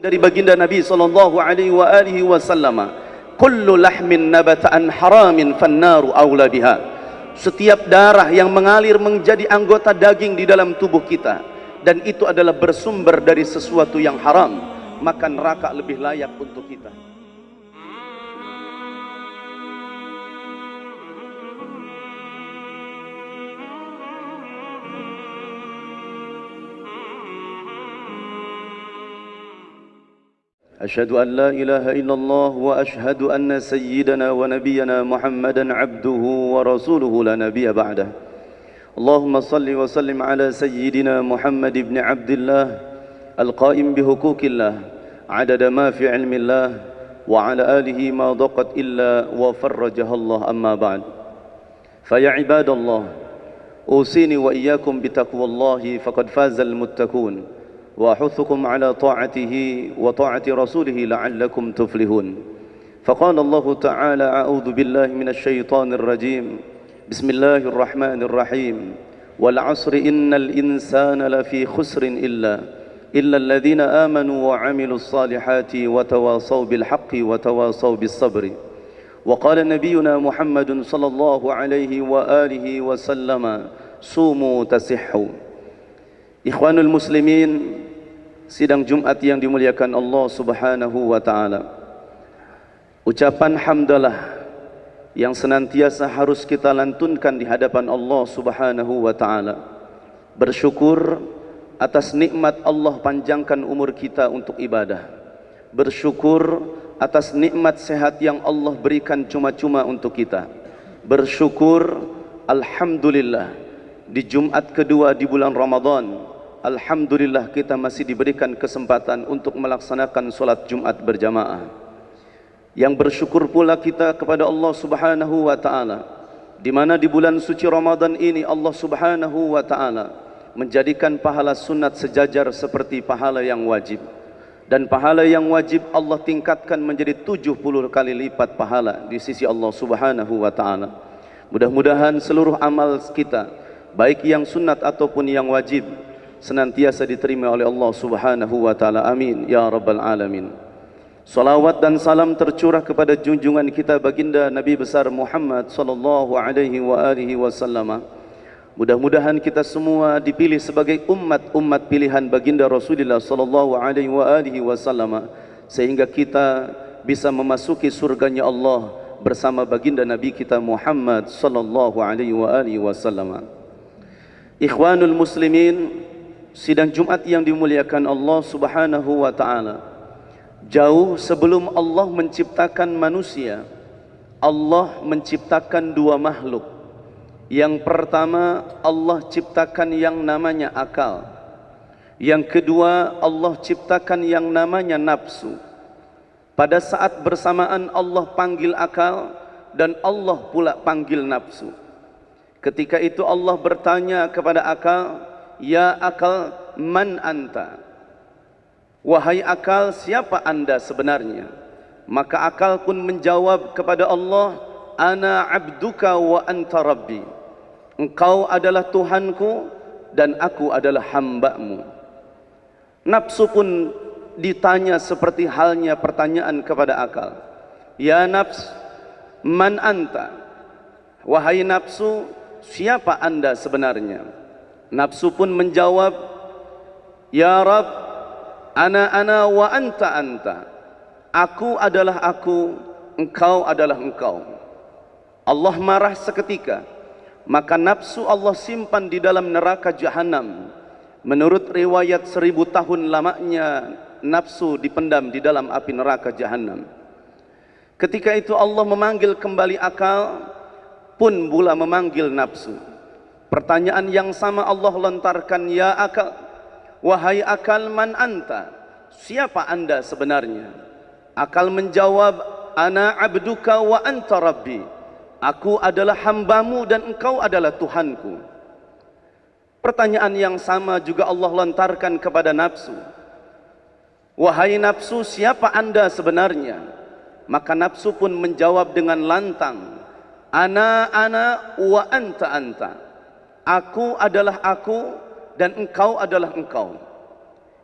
dari baginda Nabi sallallahu alaihi wasallam, kullu lahmin nabata an haramin fannaru aula biha. Setiap darah yang mengalir menjadi anggota daging di dalam tubuh kita dan itu adalah bersumber dari sesuatu yang haram, maka neraka lebih layak untuk kita. أشهد أن لا إله إلا الله وأشهد أن سيدنا ونبينا محمدا عبده ورسوله لا نبي بعده. اللهم صل وسلم على سيدنا محمد بن عبد الله القائم بحقوق الله عدد ما في علم الله وعلى آله ما ضاقت إلا وفرجها الله. أما بعد فيا عباد الله أوصيني وإياكم بتقوى الله فقد فاز المتقون وأحثكم على طاعته وطاعة رسوله لعلكم تفلحون. فقال الله تعالى أعوذ بالله من الشيطان الرجيم بسم الله الرحمن الرحيم والعصر إن الإنسان لفي خسر إلا الذين آمنوا وعملوا الصالحات وتواصوا بالحق وتواصوا بالصبر. وقال نبينا محمد صلى الله عليه وآله وسلم صوموا تصحوا. Ikhwanul muslimin, sidang Jumat yang dimuliakan Allah Subhanahu wa taala. Ucapan hamdalah yang senantiasa harus kita lantunkan di hadapan Allah Subhanahu wa taala. Bersyukur atas nikmat Allah panjangkan umur kita untuk ibadah. Bersyukur atas nikmat sehat yang Allah berikan cuma-cuma untuk kita. Bersyukur alhamdulillah di Jumat kedua di bulan Ramadan, alhamdulillah kita masih diberikan kesempatan untuk melaksanakan solat Jumat berjamaah. Yang bersyukur pula kita kepada Allah Subhanahu wa taala, di mana di bulan suci Ramadan ini Allah Subhanahu wa taala menjadikan pahala sunat sejajar seperti pahala yang wajib. Dan pahala yang wajib Allah tingkatkan menjadi 70 kali lipat pahala di sisi Allah Subhanahu wa taala. Mudah-mudahan seluruh amal kita, baik yang sunat ataupun yang wajib, senantiasa diterima oleh Allah Subhanahu wa taala. Amin ya rabbal alamin. Salawat dan salam tercurah kepada junjungan kita baginda Nabi besar Muhammad sallallahu alaihi wasallam. Mudah-mudahan kita semua dipilih sebagai umat pilihan baginda Rasulullah sallallahu alaihi wasallam sehingga kita bisa memasuki surganya Allah bersama baginda Nabi kita Muhammad sallallahu alaihi wasallam. Ikhwanul muslimin, sidang Jumat yang dimuliakan Allah Subhanahu wa taala. Jauh sebelum Allah menciptakan manusia, Allah menciptakan dua makhluk. Yang pertama, Allah ciptakan yang namanya akal. Yang kedua, Allah ciptakan yang namanya nafsu. Pada saat bersamaan Allah panggil akal dan Allah pula panggil nafsu. Ketika itu Allah bertanya kepada akal, "Ya akal, man anta?" Wahai akal, siapa anda sebenarnya? Maka akal pun menjawab kepada Allah, "Ana abduka wa anta rabbi." Engkau adalah Tuhanku dan aku adalah hamba-Mu. Nafsu pun ditanya seperti halnya pertanyaan kepada akal. "Ya nafs, man anta?" Wahai nafsu, siapa anda sebenarnya? Nafsu pun menjawab, "Ya Rabb, ana wa anta. Aku adalah aku, engkau adalah engkau." Allah marah seketika. Maka nafsu Allah simpan di dalam neraka jahanam. Menurut riwayat 1000 tahun lamanya nafsu dipendam di dalam api neraka jahanam. Ketika itu Allah memanggil kembali akal, pun pula memanggil nafsu. Pertanyaan yang sama Allah lontarkan, "Ya akal, wahai akal, man anta?" Siapa anda sebenarnya? Akal menjawab, "Ana abduka wa anta rabbi." Aku adalah hambamu dan engkau adalah Tuhanku. Pertanyaan yang sama juga Allah lontarkan kepada nafsu. "Wahai nafsu, siapa anda sebenarnya?" Maka nafsu pun menjawab dengan lantang, Ana wa anta. Aku adalah aku dan engkau adalah engkau.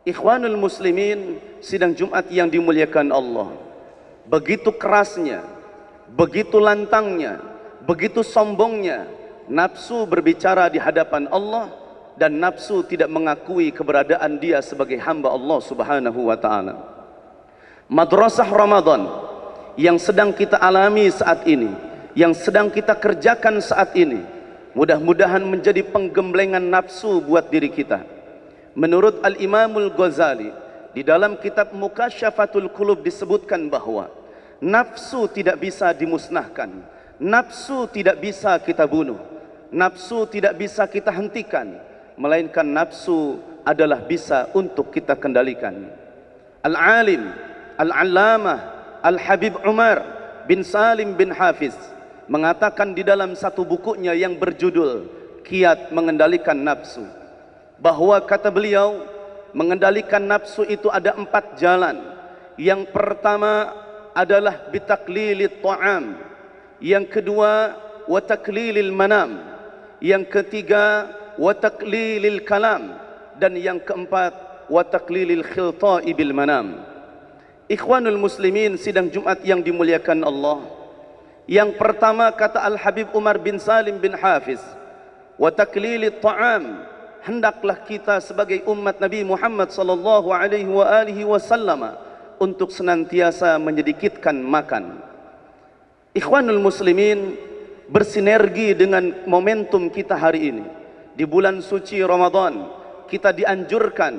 Ikhwanul muslimin, sidang Jumat yang dimuliakan Allah, begitu kerasnya, begitu lantangnya, begitu sombongnya nafsu berbicara di hadapan Allah, dan nafsu tidak mengakui keberadaan dia sebagai hamba Allah Subhanahu wa ta'ala. Madrasah Ramadan yang sedang kita alami saat ini, yang sedang kita kerjakan saat ini, mudah-mudahan menjadi penggemblengan nafsu buat diri kita. Menurut Al-Imamul Ghazali, di dalam kitab Mukasyafatul Qulub disebutkan bahwa nafsu tidak bisa dimusnahkan, nafsu tidak bisa kita bunuh, nafsu tidak bisa kita hentikan, melainkan nafsu adalah bisa untuk kita kendalikan. Al-Alim, Al-Allamah, Al-Habib Umar bin Salim bin Hafiz mengatakan di dalam satu bukunya yang berjudul Kiat Mengendalikan Nafsu, bahwa kata beliau, mengendalikan nafsu itu ada 4 jalan. Yang pertama adalah bitaklilit ta'am, yang kedua wa taklilil manam, yang ketiga wa taklilil kalam, dan yang keempat wa taklilil khilta'i bil manam. Ikhwanul muslimin sidang Jumat yang dimuliakan Allah, yang pertama kata Al-Habib Umar bin Salim bin Hafiz, wa taklilit ta'am, hendaklah kita sebagai umat Nabi Muhammad sallallahu alaihi wasallam untuk senantiasa menyedikitkan makan. Ikhwanul muslimin, bersinergi dengan momentum kita hari ini di bulan suci Ramadan, kita dianjurkan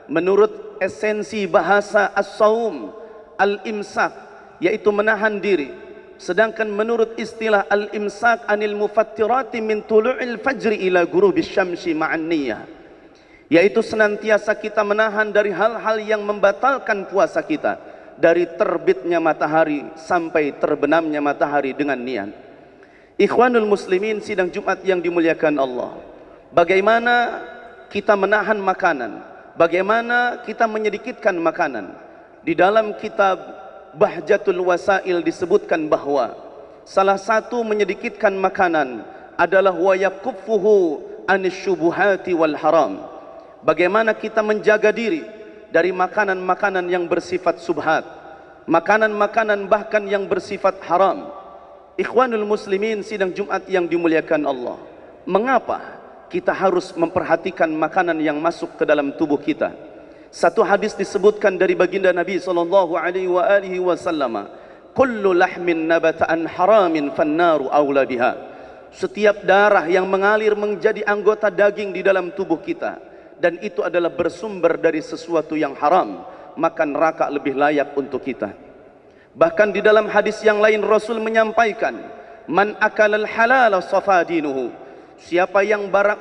menurut esensi bahasa as-saum al-imsak, yaitu menahan diri. Sedangkan menurut istilah al-imsak anil mufattirati min tulu'il fajri ila ghurubis syamsi ma'an niyah, yaitu senantiasa kita menahan dari hal-hal yang membatalkan puasa kita, dari terbitnya matahari sampai terbenamnya matahari dengan niat. Ikhwanul muslimin sidang Jumat yang dimuliakan Allah, bagaimana kita menahan makanan, bagaimana kita menyedikitkan makanan. Di dalam kitab Bahjatul Wasail disebutkan bahwa salah satu menyedikitkan makanan adalah wa yakuffuhu anisyubuhati wal haram. Bagaimana kita menjaga diri dari makanan-makanan yang bersifat subhat, makanan-makanan bahkan yang bersifat haram. Ikhwanul muslimin sidang Jumat yang dimuliakan Allah, mengapa kita harus memperhatikan makanan yang masuk ke dalam tubuh kita? Satu hadis disebutkan dari baginda Nabi sallallahu alaihi wasallam, kullu lahmin nabata an haramin fannaru aula biha. Setiap darah yang mengalir menjadi anggota daging di dalam tubuh kita, dan itu adalah bersumber dari sesuatu yang haram, maka neraka lebih layak untuk kita. Bahkan di dalam hadis yang lain Rasul menyampaikan, man akalal halal safa dinuhu.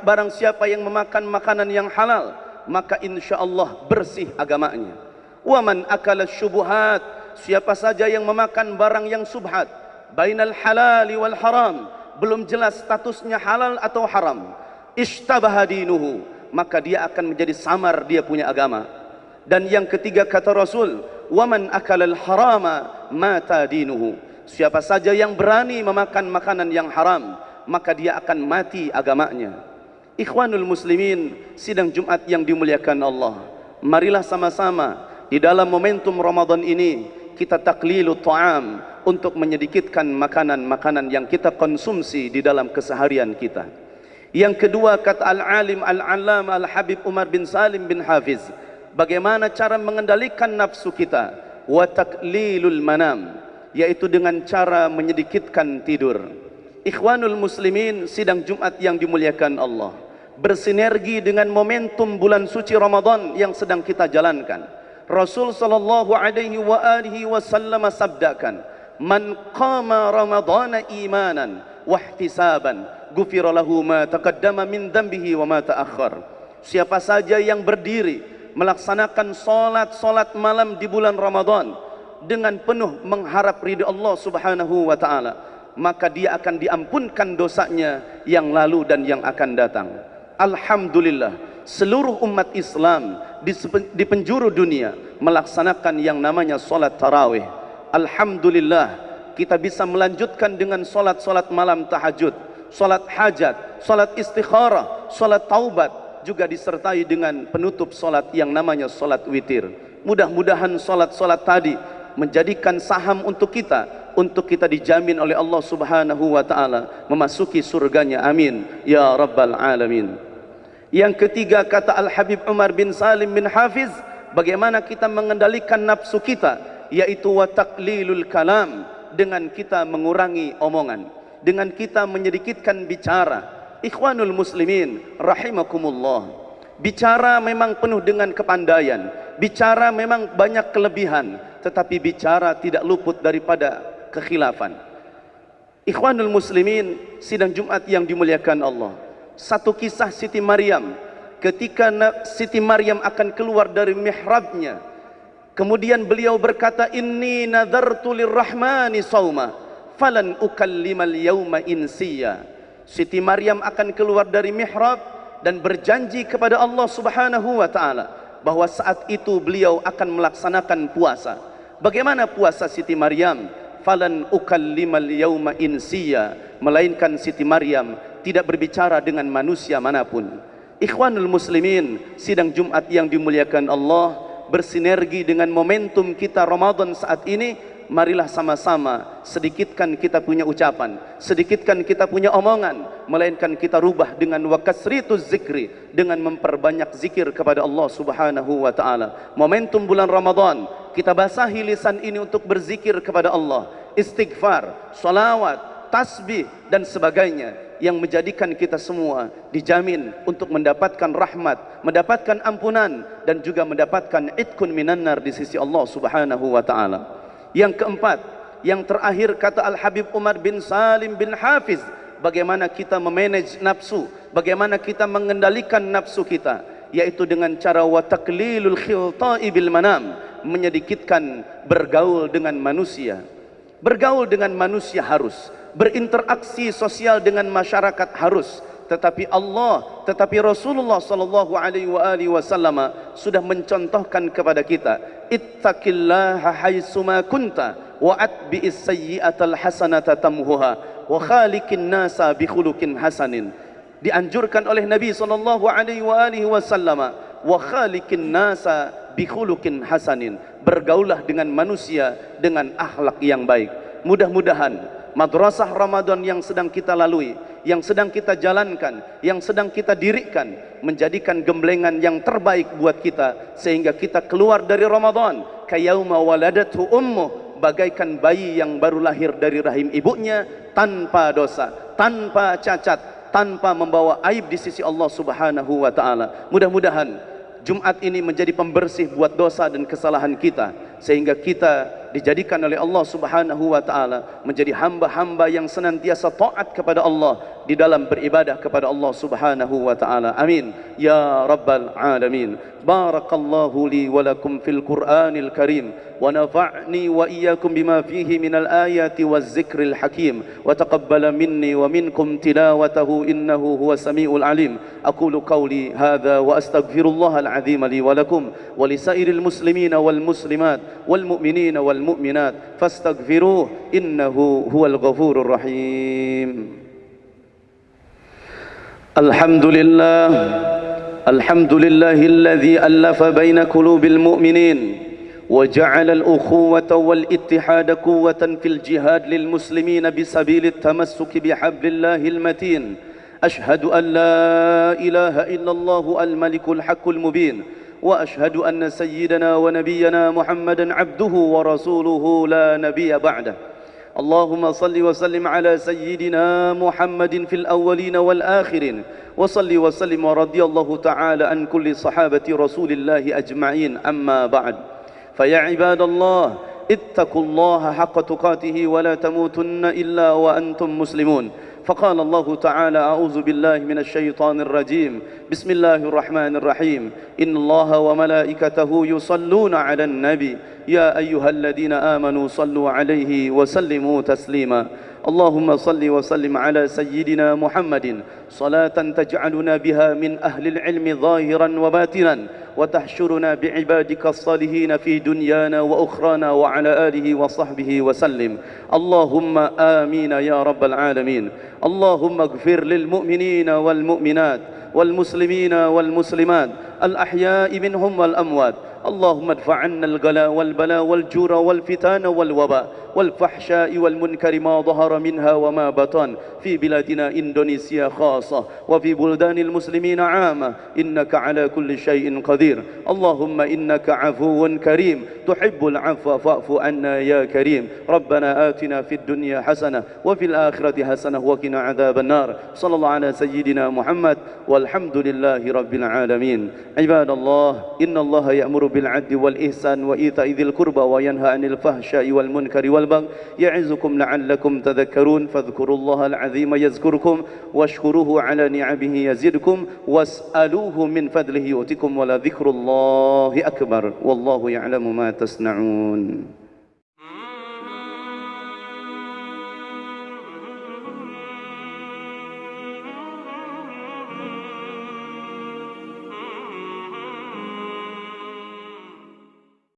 Barang siapa yang memakan makanan yang halal, maka insyaallah bersih agamanya. Wa man akala syubuhat, siapa saja yang memakan barang yang subhat, bainal halali wal haram, belum jelas statusnya halal atau haram, ishtabaha dinuhu, maka dia akan menjadi samar dia punya agama. Dan yang ketiga kata Rasul, wa man akala al harama mata dinuhu, siapa saja yang berani memakan makanan yang haram, maka dia akan mati agamanya. Ikhwanul muslimin sidang Jumat yang dimuliakan Allah, marilah sama-sama di dalam momentum Ramadan ini kita taklilut ta'am, untuk menyedikitkan makanan-makanan yang kita konsumsi di dalam keseharian kita. Yang kedua kata Al-Alim Al-Allamah Al-Habib Umar bin Salim bin Hafiz, bagaimana cara mengendalikan nafsu kita? Wa taklilul manam, yaitu dengan cara menyedikitkan tidur. Ikhwanul muslimin sidang Jumat yang dimuliakan Allah, bersinergi dengan momentum bulan suci Ramadan yang sedang kita jalankan. Rasul sallallahu alaihi wasallam sabdakan, man qama ramadhana imanan wa ihtisaban ghufira lahu ma taqaddama min dhanbihi wa ma ta'akhkhar. Siapa saja yang berdiri melaksanakan salat malam di bulan Ramadan dengan penuh mengharap ridha Allah Subhanahu wa taala, maka dia akan diampunkan dosanya yang lalu dan yang akan datang. Alhamdulillah, seluruh umat Islam di penjuru dunia melaksanakan yang namanya solat tarawih. Alhamdulillah, kita bisa melanjutkan dengan solat malam tahajud, solat hajat, solat istikharah, solat taubat, juga disertai dengan penutup solat yang namanya solat witir. Mudah-mudahan salat-salat tadi menjadikan saham untuk kita dijamin oleh Allah Subhanahu wa taala memasuki surganya. Amin ya rabbal alamin. Yang ketiga, kata Al-Habib Umar bin Salim bin Hafiz, bagaimana kita mengendalikan nafsu kita, yaitu wa taqlilul kalam, dengan kita mengurangi omongan, dengan kita menyedikitkan bicara. Ikhwanul muslimin rahimakumullah, bicara memang penuh dengan kepandaian, bicara memang banyak kelebihan, tetapi bicara tidak luput daripada kekhilafan. Ikhwanul muslimin sidang Jumat yang dimuliakan Allah, satu kisah Siti Maryam, ketika Siti Maryam akan keluar dari mihrabnya, kemudian beliau berkata, inni nadartu lirrahmani sawma falan ukallimal yawma insiya. Siti Maryam akan keluar dari mihrab dan berjanji kepada Allah Subhanahu wa taala bahwa saat itu beliau akan melaksanakan puasa. Bagaimana puasa Siti Maryam? Falan ukallimal yawma insiya, melainkan Siti Maryam tidak berbicara dengan manusia manapun. Ikhwanul muslimin sidang Jumat yang dimuliakan Allah, bersinergi dengan momentum kita Ramadan saat ini, marilah sama-sama sedikitkan kita punya ucapan, sedikitkan kita punya omongan, melainkan kita rubah dengan wakasrituz zikri, dengan memperbanyak zikir kepada Allah Subhanahu wa taala. Momentum bulan Ramadan, kita basahi lisan ini untuk berzikir kepada Allah, istighfar, salawat, tasbih dan sebagainya, yang menjadikan kita semua dijamin untuk mendapatkan rahmat, mendapatkan ampunan, dan juga mendapatkan itkun minan nar di sisi Allah Subhanahu wa taala. Yang keempat, yang terakhir, kata Al-Habib Umar bin Salim bin Hafiz, bagaimana kita memanage nafsu, bagaimana kita mengendalikan nafsu kita, yaitu dengan cara wa taqlilul khilta'i bil manam, menyedikitkan bergaul dengan manusia. Bergaul dengan manusia harus, berinteraksi sosial dengan masyarakat harus, tetapi Allah, tetapi Rasulullah sallallahu alaihi wasallam sudah mencontohkan kepada kita, ittaqillaha haitsuma kunta wa atbi'is sayyi'atal hasanata tamhuha wa khaliqin nasa bi khuluqin hasanin. Dianjurkan oleh Nabi sallallahu alaihi wasallam, wa khaliqin nasa bi khuluqin hasanin, bergaulah dengan manusia dengan akhlak yang baik. Mudah-mudahan madrasah Ramadan yang sedang kita lalui, yang sedang kita jalankan, yang sedang kita dirikan, menjadikan gemblengan yang terbaik buat kita, sehingga kita keluar dari Ramadan kayauma waladathu ummuh, bagaikan bayi yang baru lahir dari rahim ibunya, tanpa dosa, tanpa cacat, tanpa membawa aib di sisi Allah Subhanahu wa taala. Mudah-mudahan Jumat ini menjadi pembersih buat dosa dan kesalahan kita, sehingga kita dijadikan oleh Allah Subhanahu wa taala menjadi hamba-hamba yang senantiasa taat kepada Allah di dalam beribadah kepada Allah Subhanahu wa taala. Amin ya rabbal alamin. Barakallahu li wa lakum fil Qur'anil Karim wa nafa'ni wa iyyakum bima fihi minal ayati waz zikril hakim wa taqabbala minni wa minkum tilawatahu innahu huwas samiul alim. Aqulu qawli hadha wa astaghfirullahal azim li wa lakum wa lisairil muslimina wal muslimat wal mu'minina wal mu'minat fastaghfiruh innahu huwal ghafurur rahim. Alhamdulillah, alhamdulillahilladzi allafa baina qulubil mu'minin wa ja'ala al-ukhuwata wal ittihada quwwatan fil jihad lil muslimin bisabilit tamassuki bihablillahil matin. Ashhadu an la ilaha illallah al-malikul haqqul mubin wa ashhadu anna sayyidana wa nabiyyana Muhammadan abduhu wa rasuluhu la nabiyya ba'dah. اللهم صل وسلم على سيدنا محمد في الأولين والآخرين وصل وسلم ورضي الله تعالى عن كل صحابة رسول الله أجمعين. أما بعد، فيا عباد الله اتقوا الله حق تقاته ولا تموتن إلا وأنتم مسلمون. فقال الله تعالى أعوذ بالله من الشيطان الرجيم بسم الله الرحمن الرحيم إن الله وملائكته يصلون على النبي يا أيها الذين آمنوا صلوا عليه وسلموا تسليما. اللهم صل وسلم على سيدنا محمد صلاة تجعلنا بها من أهل العلم ظاهرا وباطنا وتحشرنا بعبادك الصالحين في دنيانا وأخرانا وعلى آله وصحبه وسلم. اللهم آمين يا رب العالمين. اللهم اغفر للمؤمنين والمؤمنات والمسلمين والمسلمات الأحياء منهم والأموات اللهم ادفع عنا الغلا والبلاء والجور والفتن والوباء والفحشاء والمنكر ما ظهر منها وما بطن في بلادنا إندونيسيا خاصة وفي بلدان المسلمين عامة، إنك على كل شيء قدير. اللهم إنك عفو كريم تحب العفو فاعف عنا يا كريم. ربنا آتنا في الدنيا حسنة وفي الآخرة حسنة وقنا عذاب النار. صلى الله على سيدنا محمد والحمد لله رب العالمين. عباد الله، إن الله يأمر بالعدل والإحسان وإيتاء ذي القربى وينهى عن الفحشاء والمنكر والبغي يعظكم لعلكم تذكرون. فاذكروا الله العظيم يذكركم واشكروه على نعمه يزدكم واسألوه من فضله يؤتكم ولذكر الله أكبر والله يعلم ما تصنعون.